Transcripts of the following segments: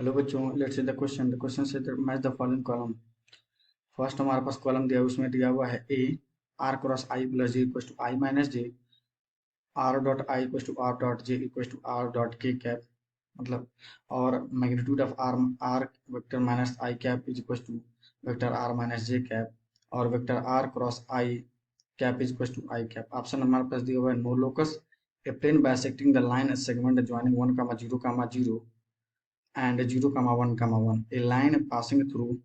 Hello बच्चों, let's see the question से match the following column. First हमारे पास कॉलम दिया है, उसमें दिया हुआ है A R cross I plus J equal to I minus J, R dot I equal to R dot J equal to R dot K cap, मतलब और magnitude of R R vector minus I cap is equal to vector R minus J cap, और vector are cross I cap is equal to i cap. Option हमारे पास दिया हुआ है no locus, a plane bisecting the line segment joining 1, 0, 0 and 0, 1, 1, a line passing through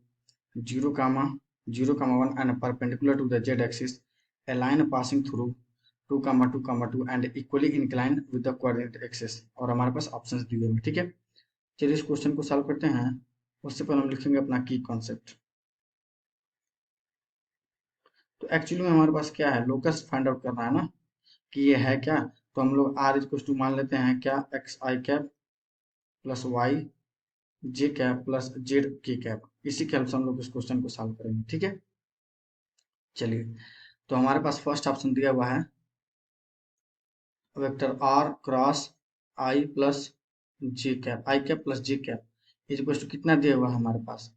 0, 0, 1 and perpendicular to the z-axis, a line passing through 2, 2, 2 and equally inclined with the coordinate axis। और हमारे पास options दिए हुए, ठीक है। चलिए इस question को solve करते हैं। उससे पहले हम लिखेंगे अपना की कॉन्सेप्ट। तो एक्चुअली में हमारे पास क्या है, लोकस फाइंड आउट करना है ना कि ये है क्या। तो हम लोग आर इज टू मान लेते हैं क्या, एक्स आई कैप प्लस वाई जे कैप प्लस जेड के कैप। इसी के हेल्प से हम लोग इस क्वेश्चन को सॉल्व करेंगे, ठीक है। चलिए, तो हमारे पास फर्स्ट ऑप्शन दिया हुआ है vector are cross I plus j cap, i cap plus j cap is equal to कितना दिया हुआ है हमारे पास,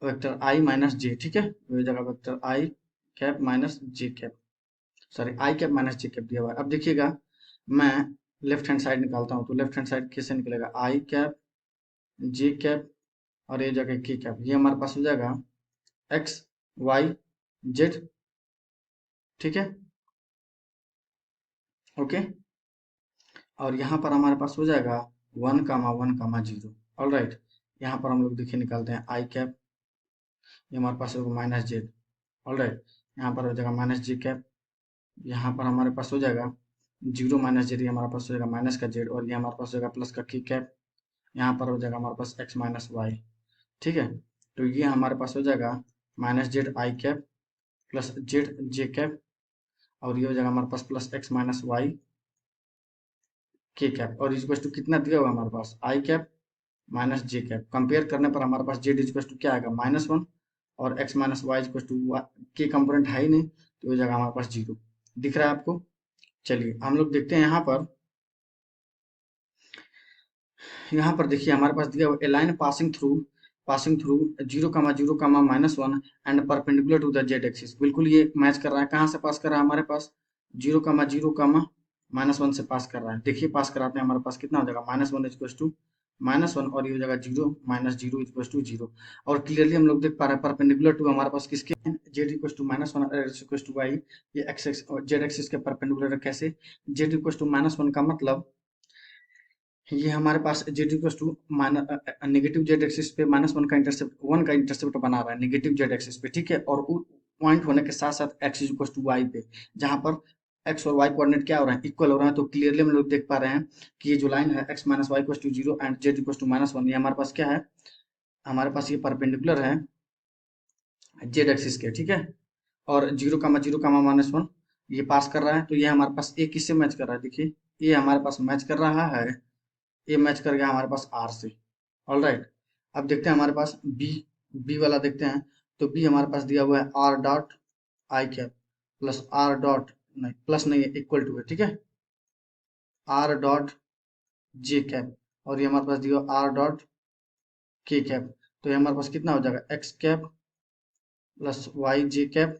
वेक्टर आई माइनस जे, ठीक है। वही जगह vector I cap minus J cap, sorry I cap minus J cap दिया हुआ है। अब देखिएगा, मैं लेफ्ट हैंड साइड निकालता हूँ, तो लेफ्ट हैंड साइड कैसे निकलेगा, आई कैप जे कैप और ये जगह के कैप, ये हमारे पास हो जाएगा एक्स वाई जेड, ठीक है, ओके। और यहाँ पर हमारे पास हो जाएगा 1, 1, 0। ऑल राइट, यहाँ पर हम लोग देखिए निकालते हैं आई कैप, ये हमारे पास होगा माइनस जेड। ऑल राइट, यहाँ पर हो जाएगा माइनस जी कैप, यहाँ पर हमारे पास हो जाएगा 0 - जेड, ये हमारे पास हो जाएगा माइनस का जेड, और ये हमारे पास हो जाएगा प्लस का की कैप, यहाँ पर हो जाएगा हमारे पास एक्स माइनस वाई, ठीक है। तो ये हमारे पास हो जाएगा minus Z I cap plus Z J cap, और ये हो जाएगा हमारे पास प्लस एक्स माइनस वाई के कैप, और इज टू कितना दिया हुआ हमारे पास आई cap minus J cap. Compare करने पर हमारे पास जेड इज टू क्या आएगा, -1, और x minus y is to के कंपोनेंट है ही नहीं, तो हो जाएगा हमारे पास 0। दिख रहा है आपको। चलिए हम लोग देखते हैं यहाँ पर देखिए हमारे पास दिया हुआ a line passing through 0, 0, -1 and perpendicular to the Z axis. बिल्कुल ये मैच कर रहा है, कहाँ से पास कर रहा है हमारे पास, 0, 0, -1 से पास कर रहा है। देखिए पास कराते हैं, हमारे पास कितना हो जाएगा, -1 इज टू -1, और ये हो जाएगा 0 -0 इज टू 0। और क्लियरली हम लोग देख पा रहे हैं परपेंडिकुलर टू हमारे पास किसके, z equal to -1 equal to y, ये एक्स जेड एक्सिस के परपेंडिकुलर है। कैसे, जेड इक्वल टू -1 का मतलब ये हमारे पास Z equal to negative Z axis पे -1 का इंटरसेप्ट बना रहा है नेगेटिव जेड एक्सिस पे, ठीक है। और पॉइंट होने के साथ साथ x is equal to y पे, जहां पर एक्स और वाई कोऑर्डिनेट क्या हो रहा है, इक्वल हो रहा है। तो क्लियरली हम लोग देख पा रहे हैं कि ये जो लाइन है x minus y equal to 0 and z equal to -1, ये हमारे पास क्या है, हमारे पास ये परपेंडिकुलर है जेड एक्सिस के, ठीक है। और 0, 0, -1 ये पास कर रहा है, तो ये हमारे पास ए किससे मैच कर रहा है, देखिए ये हमारे पास मैच कर रहा है, ये मैच कर गया हमारे पास आर से। ऑल राइट, अब देखते हैं हमारे पास बी, बी वाला देखते हैं। तो बी हमारे पास दिया हुआ है are dot I cap plus R dot, नहीं प्लस नहीं है, इक्वल टू है, ठीक है, आर डॉट जे कैप, और ये हमारे पास दिया हुआ आर डॉट के कैप। तो ये हमारे पास कितना हो जाएगा, एक्स कैप प्लस वाई जे कैप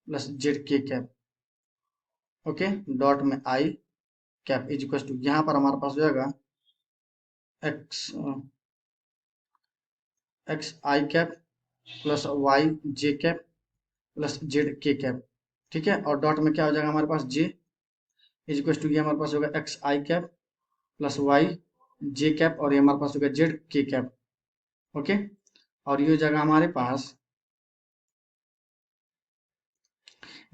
प्लस जेड के कैप, ओके, डॉट में आई कैप इज इक्वल टू, यहाँ पर हमारे पास हो जाएगा एक्स एक्स आई कैप प्लस वाई जे कैप प्लस जेड के कैप, ठीक है। और डॉट में क्या हो जाएगा हमारे पास, जे इज इक्वल टू, ये हमारे पास होगा एक्स आई कैप प्लस वाई जे कैप, और ये हमारे पास होगा जेड के कैप, ओके। और ये हो जाएगा हमारे पास,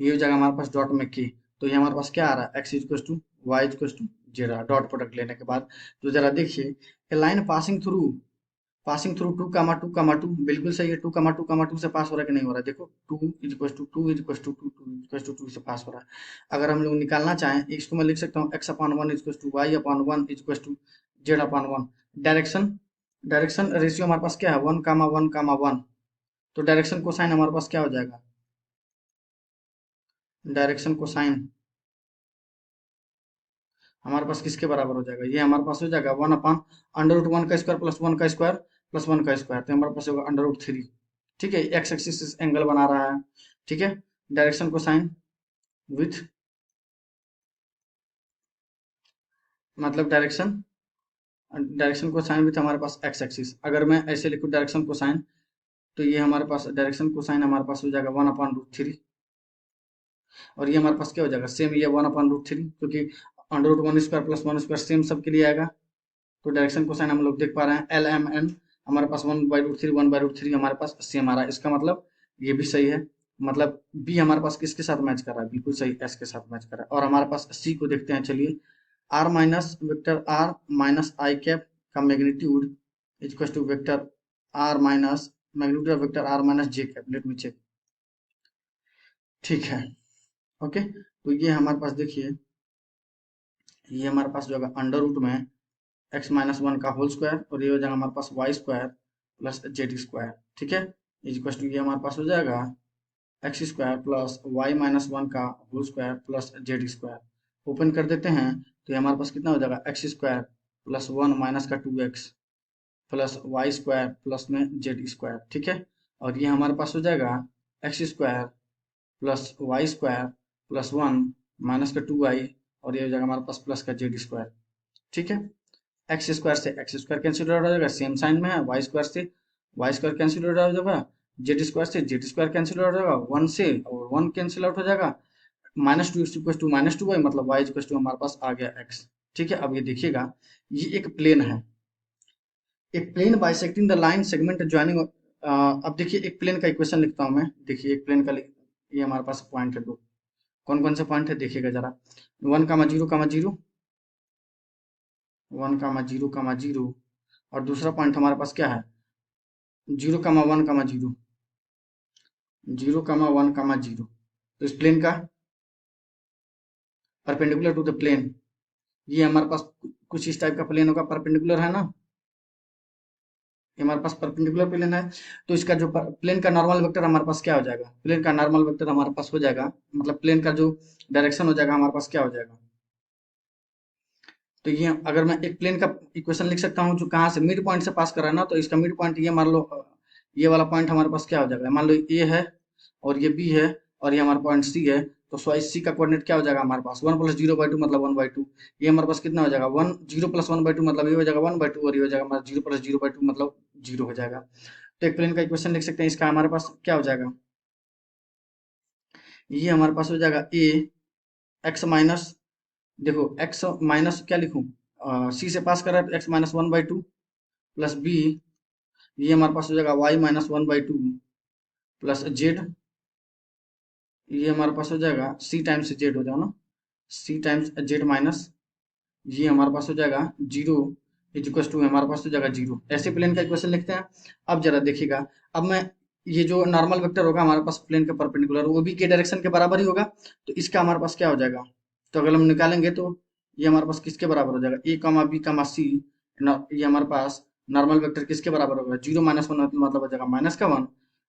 ये हो जाएगा हमारे पास डॉट में के। तो ये हमारे पास क्या आ रहा है, x is to y is to z, dot product लेने के बाद। तो जरा देखिए, ए लाइन पासिंग थ्रू 2, 2, 2 बिल्कुल सही है, 2, 2, 2 से पास हो रहा है कि नहीं हो रहा है, देखो 2 से पास हो रहा है। अगर हम लोग निकालना चाहें, इसको मैं लिख सकता हूँ x/1 = y/1 = z/1। Direction ratio हमारे पास क्या है, 1, 1, 1। तो डायरेक्शन कोसाइन हमारे पास क्या हो जाएगा, डायरेक्शन कोसाइन हमारे पास किसके बराबर हो जाएगा, ये हमारे पास हो जाएगा 1/√1 का स्क्वायर प्लस 1 का स्क्वायर प्लस 1 का स्क्वायर, तो हमारे पास होगा √3। ठीक है, एक्स एक्सिस एंगल बना रहा है। ठीक है, डायरेक्शन को साइन विथ, मतलब डायरेक्शन को साइन विथ हमारे पास एक्स एक्सिस। अगर मैं ऐसे लिखूँ डायरेक्शन को साइन, तो ये हमारे पास डायरेक्शन को साइन हमारे पास हो जाएगा 1/√3, और ये हमारे पास क्या हो जाएगा, सेम ये 1/√3, क्योंकि √1² प्लस 1² सेम सबके लिए आएगा। तो डायरेक्शन को साइन हम लोग देख पा रहे हैं LMN हमारे पास 1/√3 हमारे पास सेम आ रहा है। इसका मतलब ये भी सही है, मतलब बी हमारे पास किसके साथ मैच कर रहा है, बिल्कुल सही एस के साथ मैच कर रहा है। और हमारे पास सी को देखते हैं, चलिए। r minus vector r minus I cap का magnitude equal to vector r minus magnitude of vector r minus J cap, let me check. ठीक है, ओके। तो ये हमारे पास देखिए, ये हमारे पास जो है अंडर रूट में x-1 का होल स्क्वायर, और ये हो जाएगा हमारे पास y² प्लस z²। ठीक है, इक्वल टू ये हमारे पास हो जाएगा x² प्लस y-1 का whole square plus z²। Open कर देते हैं तो ये हमारे पास कितना हो जाएगा, x² प्लस 1 माइनस का 2x प्लस y² प्लस में z²। ठीक है, और ये हमारे पास हो जाएगा x² plus y² plus 1 minus का 2y, और ये हो जाएगा हमारे पास प्लस का z²। ठीक है, x² से x² कैंसिल आउट हो जाएगा, सेम साइन में है। y² से y² कैंसिल आउट हो जाएगा, z² से z² कैंसिल आउट हो जाएगा, 1 से और 1 कैंसिल आउट हो जाएगा, -2 -2y, मतलब y हमारे पास आ गया x। ठीक है, अब ये देखिएगा, ये एक प्लेन है, एक plane bisecting the line segment joining. अब देखिए एक प्लेन का इक्वेशन लिखता हूं मैं, देखिए एक प्लेन का ये हमारे पास पॉइंट है दो, कौन कौन से पॉइंट है देखिएगा जरा। 1,0,0 1,0,0 और दूसरा पॉइंट हमारे पास क्या है, 0,1,0 0,1,0। तो इस प्लेन का परपेंडिकुलर टू द प्लेन, ये हमारे पास कुछ इस टाइप का प्लेन होगा, परपेंडिकुलर है ना, ये हमारे पास परपेंडिकुलर प्लेन है। तो इसका जो प्लेन का नॉर्मल वेक्टर हमारे पास क्या हो जाएगा, प्लेन का नॉर्मल वेक्टर हमारे पास हो जाएगा, मतलब प्लेन का जो डायरेक्शन हो जाएगा हमारे पास क्या हो जाएगा। तो ये अगर मैं एक प्लेन का इक्वेशन लिख सकता हूँ जो कहाँ से मिड पॉइंट से पास कर रहा है ना, तो इसका मिड पॉइंट ये मान लो, ये वाला पॉइंट हमारे पास क्या हो जाएगा, मान लो ए है और ये बी है और ये हमारा पॉइंट सी है। तो सी का कोऑर्डिनेट क्या हो जाएगा हमारे पास, 1+0/2 मतलब 1/2। ये हमारे पास कितना हो जाएगा, 0+1/2 मतलब ये हो जाएगा 1/2, और ये हो जाएगा हमारा 0+0/2 मतलब 0 हो जाएगा। तो एक प्लेन का इक्वेशन लिख सकते हैं, इसका हमारे पास क्या हो जाएगा, ये हमारे पास हो जाएगा ए एक्स माइनस, देखो एक्स माइनस क्या लिखूं, सी से पास कर रहा है तो x-1/2 प्लस बी, ये हमारे पास हो जाएगा y-1/2 प्लस जेड, ये हमारे पास हो जाएगा सी टाइम्स जेड हो जाएगा ना, सी टाइम्स जेड माइनस, ये हमारे पास हो जाएगा 0 इक्वल टू हमारे पास हो जाएगा 0। ऐसे प्लेन का इक्वेशन लिखते हैं। अब जरा देखिएगा, अब मैं ये जो नॉर्मल वेक्टर होगा हमारे पास प्लेन के परपेंडिकुलर, वो भी के डायरेक्शन के बराबर ही होगा, तो इसका हमारे पास क्या हो जाएगा, तो अगर हम निकालेंगे तो ये हमारे पास किसके बराबर हो जाएगा, ए कमा बी कमा सी, ये हमारे पास नॉर्मल वेक्टर किसके बराबर होगा, 0-1 मतलब हो जाएगा -1,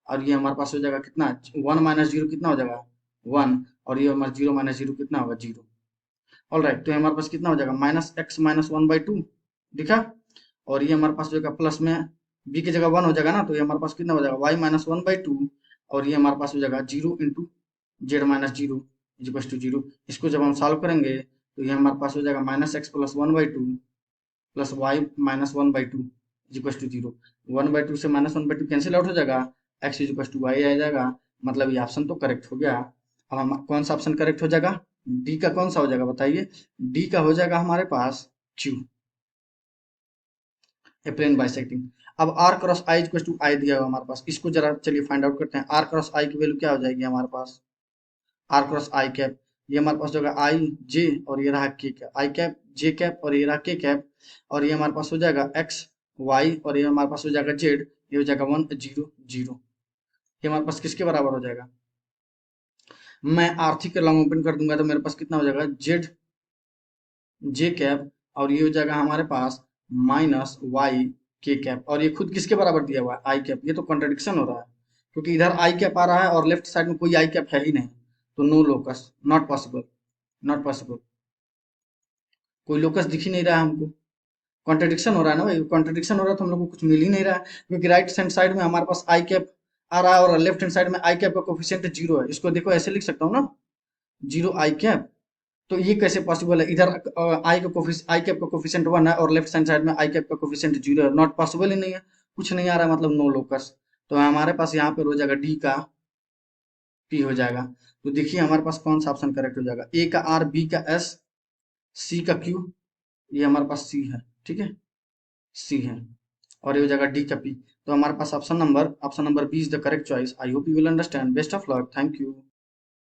और ये हमारे पास हो जाएगा कितना, 1 - 0 कितना हो जाएगा 1, और ये हमारा 0 - 0 कितना होगा 0। ऑल राइट, तो हमारे पास कितना हो जाएगा -x-1/2 दिखा, और ये हमारे पास जो है प्लस में b की जगह 1 हो जाएगा ना, तो ये हमारे पास कितना हो जाएगा y-1/2, और ये हमारे पास हो जाएगा 0 इंटू z-0 इक्वल टू 0। इसको जब हम सॉल्व करेंगे तो ये हमारे पास हो जाएगा -x+1/2 plus y-1/2 equal to 0। 1/2 से -1/2 कैंसिल आउट हो जाएगा, x इक्वल टू y आ जाएगा, मतलब ये ऑप्शन तो करेक्ट हो गया। अब हम कौन सा ऑप्शन करेक्ट हो जाएगा, डी का कौन सा हो जाएगा बताइए, डी का हो जाएगा हमारे पास क्यू, ए प्लेन बाइसेक्टिंग। अब R cross I equal to I दिया हुआ हमारे पास, इसको जरा चलिए फाइंड आउट करते हैं। आर क्रॉस आई की वैल्यू क्या हो जाएगी हमारे पास, आर क्रॉस आई कैप, ये हमारे पास होगा आई जे, और ये रहा के cap, i cap J cap, और ये रहा के कैप, और ये हमारे पास हो जाएगा एक्स वाई, और ये हमारे पास हो जाएगा जेड, ये हो जाएगा 1,0,0। ये हमारे पास किसके बराबर हो जाएगा, मैं आर्थिक के लॉन्ग ओपन कर दूंगा तो मेरे पास कितना हो जाएगा जेड जे कैप, और ये हो जाएगा हमारे पास -y के कैप, और ये खुद किसके बराबर दिया हुआ है आई कैप। ये तो कॉन्ट्रडिक्शन हो रहा है, क्योंकि इधर आई कैप आ रहा है और लेफ्ट साइड में कोई आई कैप है ही नहीं, तो no locus, not possible, not possible. कोई लोकस दिख ही नहीं रहा है हमको। कॉन्ट्रडिक्शन हो रहा है ना भाई, कॉन्ट्रडिक्शन हो रहा है तो हम लोग को कुछ मिल ही नहीं रहा है, क्योंकि राइट हैंड साइड में हमारे पास आई कैप आ रहा है और लेफ्ट हैंड साइड में आई कैप का कोफिशिएंट 0 है। इसको देखो ऐसे लिख सकता हूँ ना, 0 आई कैप। तो ये कैसे पॉसिबल है? इधर आई कैप का कोफिशिएंट 1 है और लेफ्ट हैंड साइड में आई कैप का कोफिशिएंट 0 है। नॉट पॉसिबल ही नहीं है, कुछ नहीं आ रहा है, मतलब नो लोकस। तो हमारे पास यहाँ पे हो जाएगा डी का पी हो जाएगा। तो देखिए हमारे पास कौन सा ऑप्शन करेक्ट हो जाएगा, ए का आर, बी का एस, सी का क्यू। ये हमारे पास सी है, ठीक है, सी है। और ये हो जाएगा डी का पी। तो हमारे पास option number B is the correct choice. I hope you will understand. Best of luck, thank you.